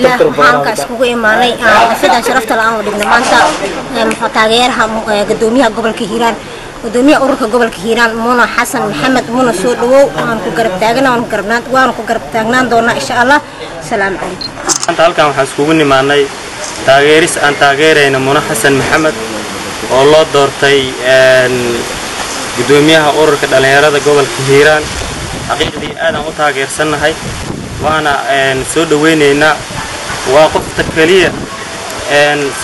الله وحنا كاسكوغي ماني حفظا شرفت الآن ودبنا مانتا تاغيرها قدوميها قبل كهيران قدوميها أورك قبل كهيران منى حسن محمد منى سودو وأنكو قرب تاغنا وأنكو قرب تاغنا دونا إن شاء الله السلام عليكم أنت هلكا وحاسكوغني ماني تاغيريس أن تاغيرين منى حسن محمد والله دورتي قدوميها أورك دليرة قبل كهيران حقيقتي أنا أتاغير سنة هاي وأنا سودو وينينا وقفت كلية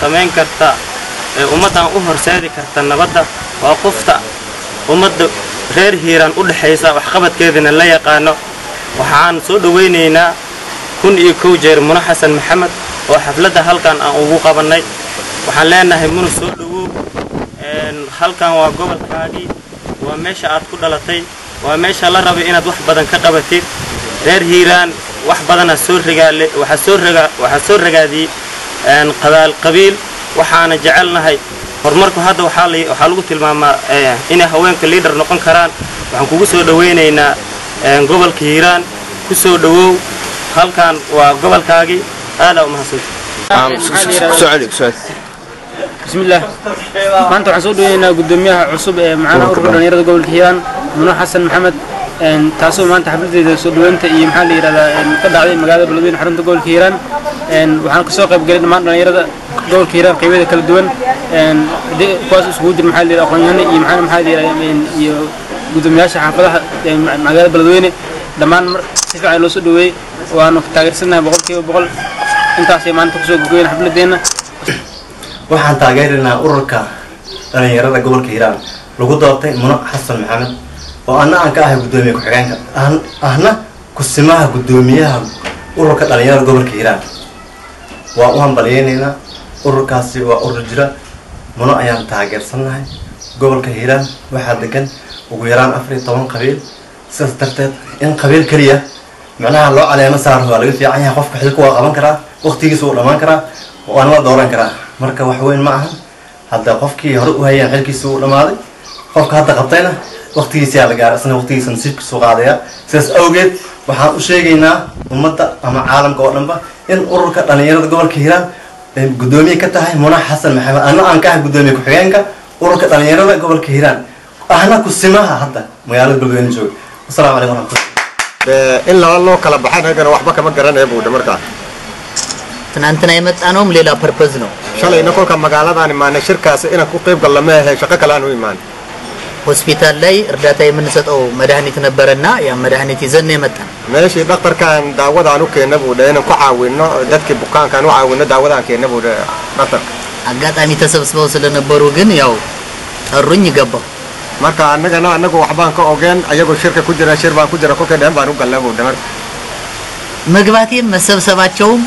سمين كرتا ummadan u horseedi karta nabadda waa qofta ummadda reer hiiraan u dhaxaysa wax qabadkeedina la yaqaano waxaan soo dhaweyneynaa kun iyo kow jeer Muna Xasan Maxamed oo xafladda halkan aan ugu qabanay waxaan leenahay Muna soo dhawow halkan waa gobolkaagii waa meesha aad ku dhalatay waa meesha la rabo inaad wax badan ka qabatid reer hiiraan wax badan soo rigaale waxa soo ragaadii qabiil waxaana jecelnahay horumarku hadda waxa lagu tilmaamaa inay haweenka leader noqon karaan waxaan kugu soo dhaweyneynaa gobolka Hiiraan ku soo dhawow halkan waa gobolkaagi aad u mahadsan بسم الله ما أنتوا حسودوا هنا قدوميها عصب معنا أورجان يرد قبل كهيان منى حسن محمد تاسو ما أنت حفلت سودوا أنت إيه محلي يرد كذا عليه مقالة بلدين حرمت قبل كهيان وحنا كسوق بقولنا ما يرد قبل كهيان قيمة كل دون دي قاس سعود المحلي الأخواني إيه محل محلي قدوميها حفلها مقالة بلدين دمان سيف على سودوا وأنا تغير سنة بقول كيو بقول أنت عشان ما أنت كسوق بقولنا حفلت دينا waxaan taageerinaa ururka dhalinyarada gobolka Hiiraan lagu doortay Muna Xasan Maxamed oo aan ka ahay gudoomiye ku xigeenka ahna kusimaha gudoomiyaha ururka dhalinyarada gobolka Hiiraan waa u hambalyeynayna ururkaasi waa urur jira Muna ayaan taageersanahay gobolka Hiiraan waxa degan ugu yaraan 14 qabiil sidaas darteed in qabiil kaliya macnaha loo caleemo saaro waa laga fiican yahay qofka xilku waa qaban karaa waqtigiisa uu dhamaan karaa oo aan la dooran karaa marka wax weyn ma aha hadda qofkii hore u hayeen xilkiisa uu dhamaaday qofka hadda qabtayna waqtigiisa la gaaray asna waqtigiisa nasiibka soo qaadaya sidaas awgeed waxaan u sheegaynaa ummadda ama caalamka oo dhanba in ururka dhalinyarada gobolka Hiiraan gudoomiye ka tahay Muna Xasan Maxamed aan ka ahay gudoomiye ku xigeenka ururka dhalinyarada gobolka Hiiraan ahna ku simaha hadda magaalada Beledweyne joog assalaamu calaykum warahmatullahi in loo kala baxay waxba kama garanay buu markaa تنانتنا يمت أنهم ليلا purpose-no. شالله إنه كل كمقالة أنا ما نشرك إن كوكب قال ما هي شقة كلام ويمان. hospital لي رداتي من نسات أو مدهني تنبرنا يا مدهني تزني متى. ماشي دكتور كان دعوة عنو كنبو ده إنه كعاوننا دتك بكان كانوا عاوننا دعوة عن كنبو ده دكتور. أجت أمي تسبسبوا سلنا بروجن ياو الرني جبا. ما كان أنا وحبان كأوجن أيقو شركة كجرا شربان كجرا كوكب ده بانو قال له ده. مقباتي مسبسبات يوم.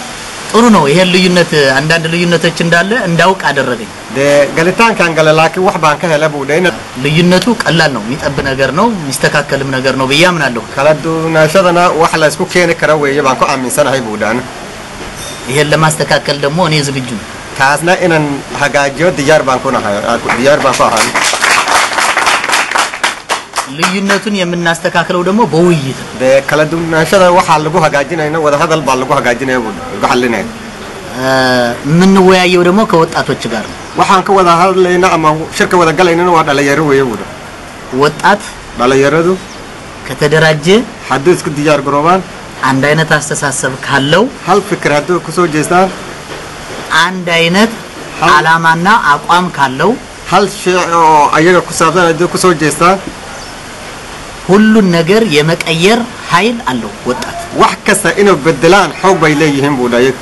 أرونا هي الليونة عندنا الليونة تشندالة عندك أدرّدين. ده قالتان كان قال لك وحبان كهلا بودين. الليونتوك الله نو ميت أبنا جرنو مستكاك كلمنا جرنو بيامنا له. خلدو ناشدنا وحلا اسمه كيني كروي يبان كو أمين سنة هاي بودان. هي اللي ما استكاك كلمو نيز بيجون. كاسنا إن هجاجيو ديار بانكونا هاي ديار بانكو هاي. الليونتون يمن ناستكاك لو دمو بويد. ده خلدو ناشدنا وحلا لجو هجاجين هنا وده هذا البال لجو هجاجين هنا بود. قحلنا. من ويا يورمو كوت أتوتشجار. waxaan ka wada hadlaynaa ama shirka wada galayna waa dhalinyaro weeyawada ወጣት dhalinyaradu ከተደራጀ haddii isku diyaar garoobaan አንድ አይነት አስተሳሰብ ካለው hal fikir haddii ku soo jeestaan አንድ አይነት ዓላማና አቋም ካለው hal shay oo ayaga ku saabsan haddii ku soo jeestaan ሁሉን ነገር የመቀየር ኃይል አለው ወጣት wax kasta inuu bedelaan xoog bay leeyihiin buu dhaayay